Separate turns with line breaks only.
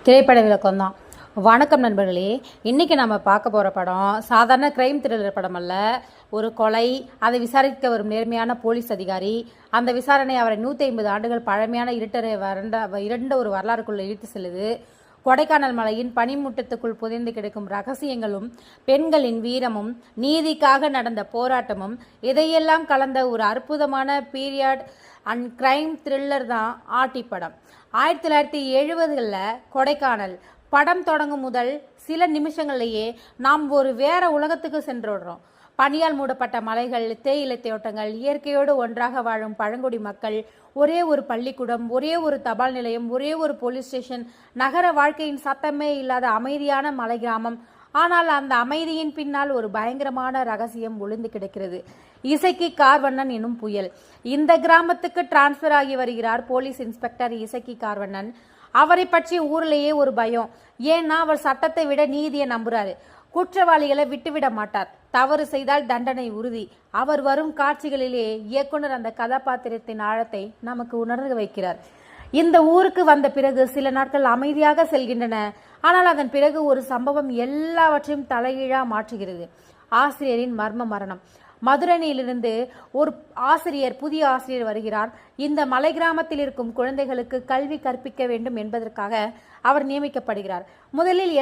திரைப்பட விளக்கம் தான். வணக்கம் நண்பர்களே. இன்றைக்கி நம்ம பார்க்க போகிற படம் சாதாரண கிரைம் த்ரில்லர் படம் அல்ல. ஒரு கொலை, அதை விசாரிக்க வரும் நேர்மையான போலீஸ் அதிகாரி, அந்த விசாரணை அவரை 150 ஆண்டுகள் பழமையான இருண்ட ஒரு வரலாறுக்குள்ளே இழுத்து செல்லுது. கொடைக்கானல் மலையின் பனிமூட்டத்துக்குள் புதைந்து கிடக்கும் ரகசியங்களும், பெண்களின் வீரமும், நீதிக்காக நடந்த போராட்டமும், இதையெல்லாம் கலந்த ஒரு அற்புதமான பீரியட் அண்ட் கிரைம் த்ரில்லர் தான் ஆட்டி படம். 1970களில் கொடைக்கானல் படம் தொடங்கும் முதல் சில நிமிஷங்கள்லேயே நாம் ஒரு வேற உலகத்துக்கு சென்றுடுறோம். பனியால் மூடப்பட்ட மலைகள், தேயிலை தோட்டங்கள், இயற்கையோடு ஒன்றாக வாழும் பழங்குடி மக்கள், ஒரே ஒரு பள்ளிக்கூடம், ஒரே ஒரு தபால் நிலையம், ஒரே ஒரு போலீஸ் ஸ்டேஷன், நகர வாழ்க்கையின் சத்தமே இல்லாத அமைதியான மலை கிராமம். ஆனால் அந்த அமைதியின் பின்னால் ஒரு பயங்கரமான ரகசியம் ஒளிந்து கிடக்கிறது. இசக்கி கார்வண்ணன் எனும் புயல். இந்த கிராமத்துக்கு டிரான்ஸ்பர் ஆகி வருகிறார் போலீஸ் இன்ஸ்பெக்டர் இசக்கி கார்வண்ணன். அவரை பற்றி ஊர்லேயே ஒரு பயம். ஏன்னா அவர் சட்டத்தை விட நீதியை நம்புறாரு. குற்றவாளிகளை விட்டுவிட மாட்டார். தவறு செய்தால் தண்டனை உறுதி. அவர் வரும் காட்சிகளிலே இயக்குனர் அந்த கதாபாத்திரத்தின் ஆழத்தை நமக்கு உணர்ந்து வைக்கிறார். இந்த ஊருக்கு வந்த பிறகு சில நாட்கள் அமைதியாக செல்கின்றன. ஆனால் அதன் பிறகு ஒரு சம்பவம் எல்லாவற்றையும் தலைகீழா மாற்றுகிறது. ஆசிரியரின் மர்ம மரணம். மதுரையிலிருந்து ஒரு புதிய ஆசிரியர் வருகிறார். இந்த மலை கிராமத்தில் இருக்கும் குழந்தைகளுக்கு கல்வி கற்பிக்க வேண்டும் என்பதற்காக அவர் நியமிக்கப்படுகிறார். முதலில்